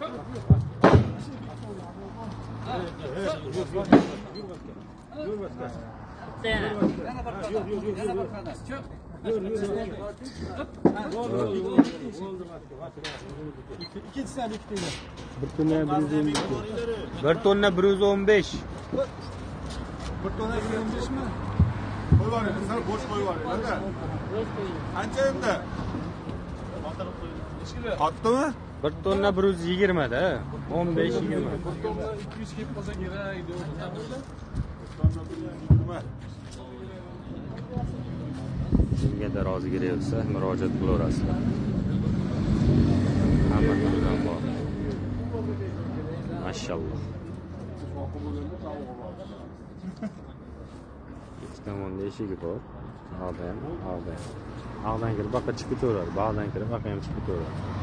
Bir tonna 115. Bir tonna 115 mi? Qo'yib yuboring, sal bo'sh qo'yib yuboring. Qancha endi? Otdimi? Bir tonna 120 da. 15-20. 200 kelib qolsa kerak edi. Kimga rozi kelayotsa murojaat qilaverasizlar. Hamma narsa bor. Mashalloh. Ikki tomonda eshigi bor. Og'dan kirib, baqa chiqib ketaveradi. Bog'dan kirib, baqa ham chiqib ketaveradi.